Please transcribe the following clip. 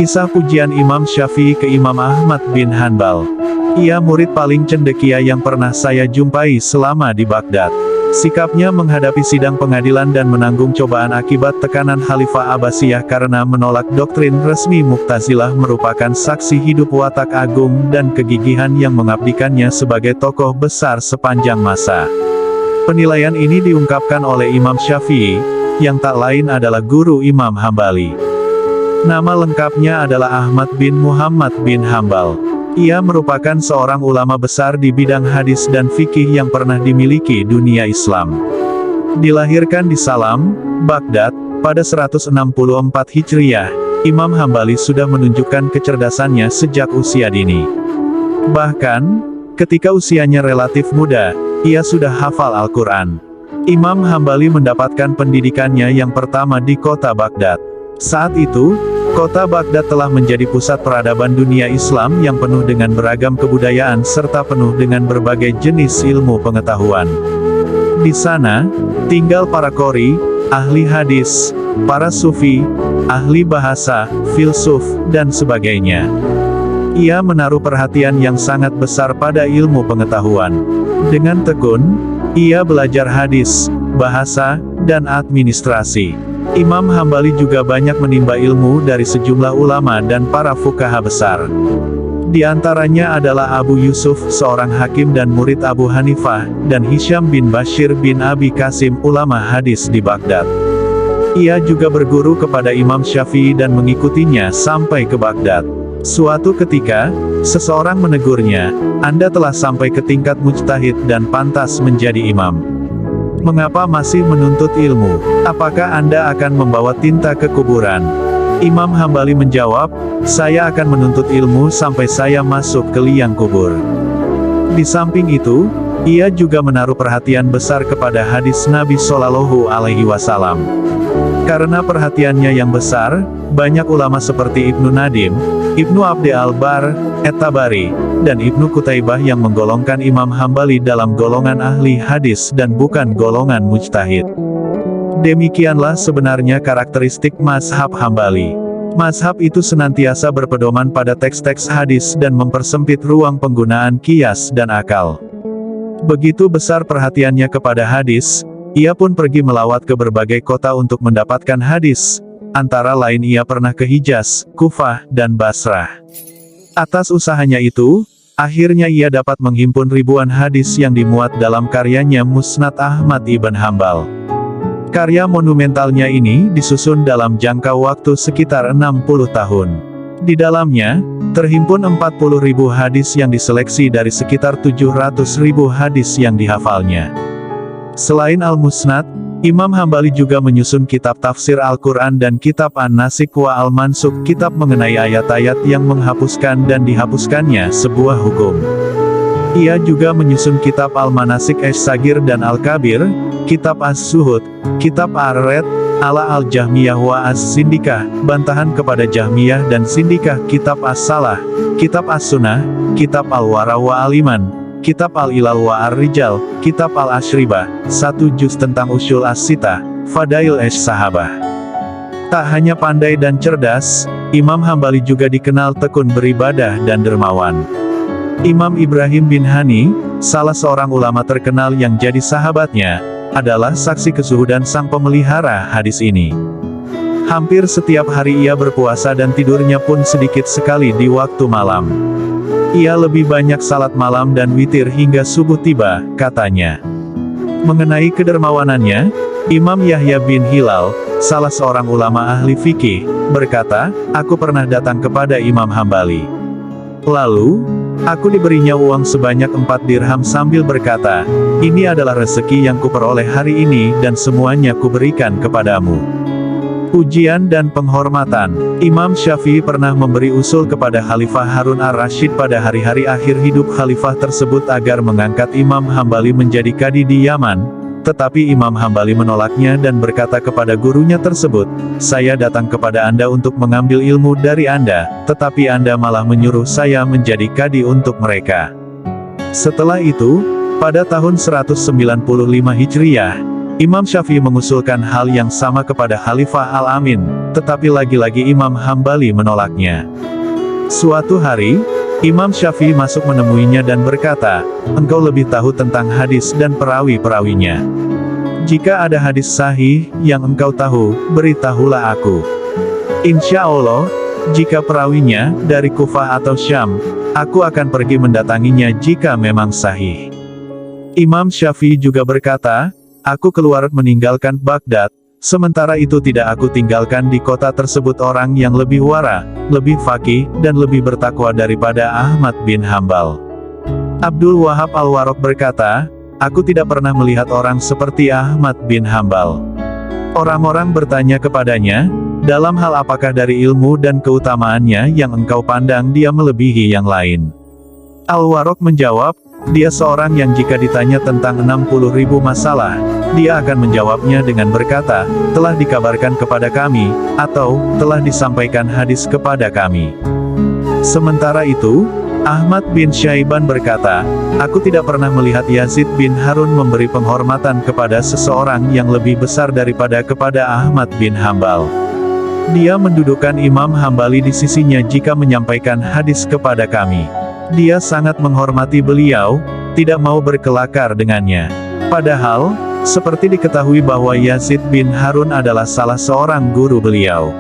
Kisah pujian Imam Syafi'i ke Imam Ahmad bin Hanbal. Ia murid paling cendekia yang pernah saya jumpai selama di Baghdad. Sikapnya menghadapi sidang pengadilan dan menanggung cobaan akibat tekanan Khalifah Abbasiyah karena menolak doktrin resmi Mu'tazilah merupakan saksi hidup watak agung dan kegigihan yang mengabdikannya sebagai tokoh besar sepanjang masa. Penilaian ini diungkapkan oleh Imam Syafi'i, yang tak lain adalah guru Imam Hambali. Nama lengkapnya adalah Ahmad bin Muhammad bin Hanbal. Ia merupakan seorang ulama besar di bidang hadis dan fikih yang pernah dimiliki dunia Islam. Dilahirkan di Salam, Baghdad, pada 164 Hijriah, Imam Hambali sudah menunjukkan kecerdasannya sejak usia dini. Bahkan, ketika usianya relatif muda, ia sudah hafal Al-Quran. Imam Hambali mendapatkan pendidikannya yang pertama di kota Baghdad. Saat itu, kota Baghdad telah menjadi pusat peradaban dunia Islam yang penuh dengan beragam kebudayaan serta penuh dengan berbagai jenis ilmu pengetahuan. Di sana, tinggal para qori, ahli hadis, para sufi, ahli bahasa, filsuf, dan sebagainya. Ia menaruh perhatian yang sangat besar pada ilmu pengetahuan. Dengan tekun, ia belajar hadis, bahasa, dan administrasi. Imam Hambali juga banyak menimba ilmu dari sejumlah ulama dan para fuqaha besar. Di antaranya adalah Abu Yusuf, seorang hakim dan murid Abu Hanifah, dan Hisham bin Bashir bin Abi Qasim, ulama hadis di Baghdad. Ia juga berguru kepada Imam Syafi'i dan mengikutinya sampai ke Baghdad. Suatu ketika, seseorang menegurnya, "Anda telah sampai ke tingkat mujtahid dan pantas menjadi imam. Mengapa masih menuntut ilmu? Apakah Anda akan membawa tinta ke kuburan?" Imam Hambali menjawab, "Saya akan menuntut ilmu sampai saya masuk ke liang kubur." Di samping itu, ia juga menaruh perhatian besar kepada hadis Nabi Shallallahu Alaihi Wasallam. Karena perhatiannya yang besar, banyak ulama seperti Ibnu Nadim, Ibnu Abd al-Barr, At-Tabari, dan Ibnu Qutaibah yang menggolongkan Imam Hambali dalam golongan ahli hadis dan bukan golongan mujtahid. Demikianlah sebenarnya karakteristik mazhab Hambali. Mazhab itu senantiasa berpedoman pada teks-teks hadis dan mempersempit ruang penggunaan qiyas dan akal. Begitu besar perhatiannya kepada hadis, ia pun pergi melawat ke berbagai kota untuk mendapatkan hadis. Antara lain ia pernah ke Hijaz, Kufah, dan Basrah. Atas usahanya itu, akhirnya ia dapat menghimpun ribuan hadis yang dimuat dalam karyanya Musnad Ahmad ibn Hanbal. Karya monumentalnya ini disusun dalam jangka waktu sekitar 60 tahun. Di dalamnya, terhimpun 40.000 hadis yang diseleksi dari sekitar 700.000 hadis yang dihafalnya. Selain Al-Musnad, Imam Hambali juga menyusun kitab tafsir Al-Quran dan kitab An-Nasikh wa Al-Mansukh, kitab mengenai ayat-ayat yang menghapuskan dan dihapuskannya sebuah hukum. Ia juga menyusun kitab Al-Manasik As-Sagir dan Al-Kabir, kitab As-Zuhud, kitab Ar-Red, ala Al-Jahmiyah wa As-Sindikah, bantahan kepada Jahmiyah dan Sindikah, kitab As-Salah, kitab As-Sunnah, kitab Al-Wara wa Al-Iman, kitab Al-Ilal wa Ar-Rijal, kitab Al-Ashribah, 1 juz tentang usul as-sitah, Fadail Sahabah. Tak hanya pandai dan cerdas, Imam Hambali juga dikenal tekun beribadah dan dermawan. Imam Ibrahim bin Hani, salah seorang ulama terkenal yang jadi sahabatnya, adalah saksi kezuhudan sang pemelihara hadis ini. Hampir setiap hari ia berpuasa dan tidurnya pun sedikit sekali di waktu malam. Ia lebih banyak salat malam dan witir hingga subuh tiba, katanya. Mengenai kedermawanannya, Imam Yahya bin Hilal, salah seorang ulama ahli fikih, berkata, "Aku pernah datang kepada Imam Hambali. Lalu, aku diberinya uang sebanyak 4 dirham sambil berkata, 'Ini adalah rezeki yang kuperoleh hari ini dan semuanya kuberikan kepadamu.'" Pujian dan penghormatan. Imam Syafi'i pernah memberi usul kepada Khalifah Harun ar-Rasyid pada hari-hari akhir hidup khalifah tersebut agar mengangkat Imam Hambali menjadi qadi di Yaman, tetapi Imam Hambali menolaknya dan berkata kepada gurunya tersebut, "Saya datang kepada Anda untuk mengambil ilmu dari Anda, tetapi Anda malah menyuruh saya menjadi qadi untuk mereka." Setelah itu, pada tahun 195 Hijriah, Imam Syafi'i mengusulkan hal yang sama kepada Khalifah Al-Amin, tetapi lagi-lagi Imam Hambali menolaknya. Suatu hari, Imam Syafi'i masuk menemuinya dan berkata, "Engkau lebih tahu tentang hadis dan perawi-perawinya. Jika ada hadis sahih yang engkau tahu, beritahulah aku. Insya Allah, jika perawinya dari Kufah atau Syam, aku akan pergi mendatanginya jika memang sahih." Imam Syafi'i juga berkata, "Aku keluar meninggalkan Baghdad, sementara itu tidak aku tinggalkan di kota tersebut orang yang lebih wara, lebih faqih, dan lebih bertakwa daripada Ahmad bin Hambal." Abdul Wahab Al-Warraq berkata, "Aku tidak pernah melihat orang seperti Ahmad bin Hambal." Orang-orang bertanya kepadanya, "Dalam hal apakah dari ilmu dan keutamaannya yang engkau pandang dia melebihi yang lain?" Al-Warraq menjawab, "Dia seorang yang jika ditanya tentang 60.000 masalah, dia akan menjawabnya dengan berkata, 'Telah dikabarkan kepada kami,' atau 'Telah disampaikan hadis kepada kami.'" Sementara itu, Ahmad bin Syaiban berkata, "Aku tidak pernah melihat Yazid bin Harun memberi penghormatan kepada seseorang yang lebih besar daripada kepada Ahmad bin Hambal. Dia mendudukkan Imam Hambali di sisinya jika menyampaikan hadis kepada kami. Dia sangat menghormati beliau, tidak mau berkelakar dengannya. Padahal, seperti diketahui bahwa Yazid bin Harun adalah salah seorang guru beliau."